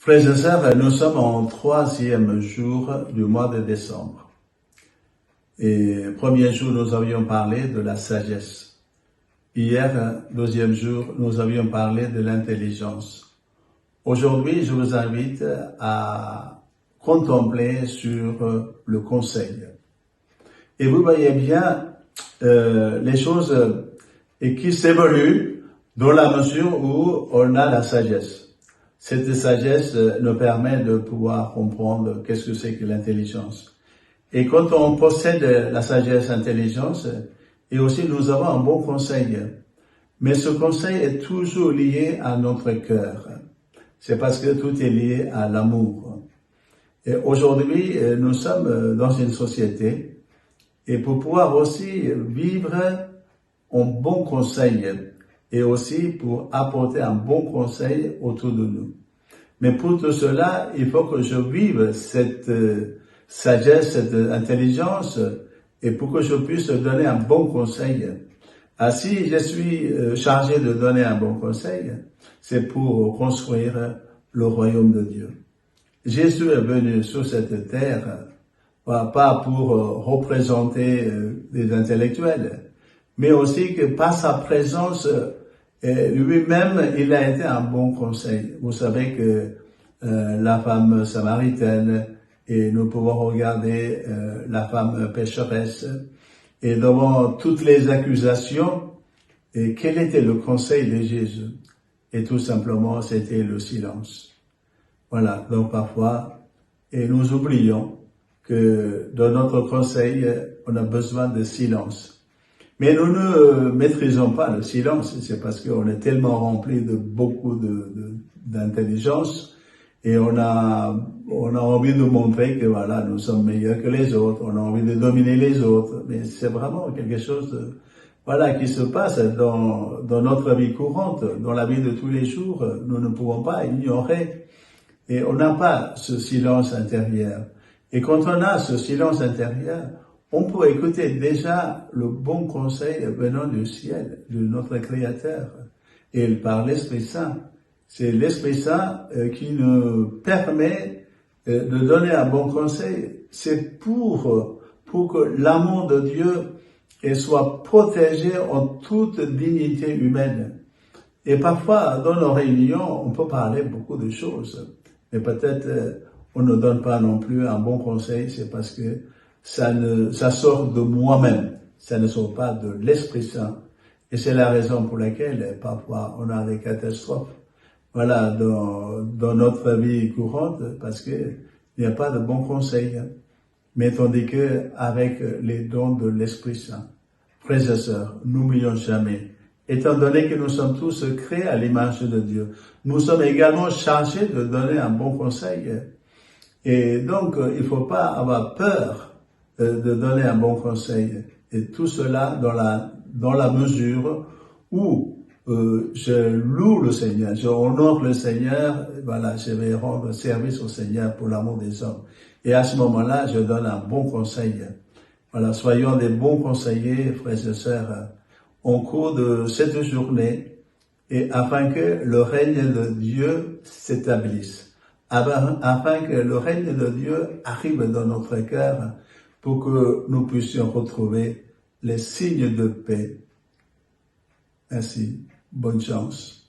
Frères et sœurs, nous sommes en 3e jour du mois de décembre. Et premier jour, nous avions parlé de la sagesse. Hier, 2e jour, nous avions parlé de l'intelligence. Aujourd'hui, je vous invite à contempler sur le conseil. Et vous voyez bien les choses qui s'évoluent dans la mesure où on a la sagesse. Cette sagesse nous permet de pouvoir comprendre qu'est-ce que c'est que l'intelligence. Et quand on possède la sagesse, l'intelligence, et aussi nous avons un bon conseil. Mais ce conseil est toujours lié à notre cœur. C'est parce que tout est lié à l'amour. Et aujourd'hui, nous sommes dans une société, et pour pouvoir aussi vivre un bon conseil, et aussi pour apporter un bon conseil autour de nous. Mais pour tout cela, il faut que je vive cette sagesse, cette intelligence, et pour que je puisse donner un bon conseil. Si je suis chargé de donner un bon conseil, c'est pour construire le royaume de Dieu. Jésus est venu sur cette terre, pas pour représenter des intellectuels, mais aussi que par sa présence, lui-même, il a été un bon conseil. Vous savez que la femme samaritaine, et nous pouvons regarder la femme pécheresse, et devant toutes les accusations, et quel était le conseil de Jésus? Et tout simplement, c'était le silence. Voilà, donc parfois, et nous oublions que dans notre conseil, on a besoin de silence. Mais nous ne maîtrisons pas le silence, c'est parce qu'on est tellement rempli de beaucoup d'intelligence et on a envie de montrer que voilà, nous sommes meilleurs que les autres, on a envie de dominer les autres, mais c'est vraiment quelque chose qui se passe dans notre vie courante, dans la vie de tous les jours, nous ne pouvons pas ignorer et on n'a pas ce silence intérieur. Et quand on a ce silence intérieur, on peut écouter déjà le bon conseil venant du ciel, de notre Créateur, et par l'Esprit Saint. C'est l'Esprit Saint qui nous permet de donner un bon conseil. C'est pour que l'amour de Dieu soit protégé en toute dignité humaine. Et parfois, dans nos réunions, on peut parler beaucoup de choses, mais peut-être on ne donne pas non plus un bon conseil, c'est parce que ça sort de moi-même, ça ne sort pas de l'Esprit Saint. Et c'est la raison pour laquelle parfois on a des catastrophes. Voilà, dans notre vie courante, parce que il n'y a pas de bons conseils. Mais tandis que avec les dons de l'Esprit Saint, frères et sœurs, n'oublions jamais, étant donné que nous sommes tous créés à l'image de Dieu, nous sommes également chargés de donner un bon conseil. Et donc, il ne faut pas avoir peur de donner un bon conseil. Et tout cela dans la mesure où je loue le Seigneur, je honore le Seigneur, voilà, je vais rendre service au Seigneur pour l'amour des hommes. Et à ce moment-là, je donne un bon conseil. Voilà, soyons des bons conseillers, frères et sœurs, au cours de cette journée, et afin que le règne de Dieu s'établisse, afin que le règne de Dieu arrive dans notre cœur, pour que nous puissions retrouver les signes de paix. Ainsi, bonne chance.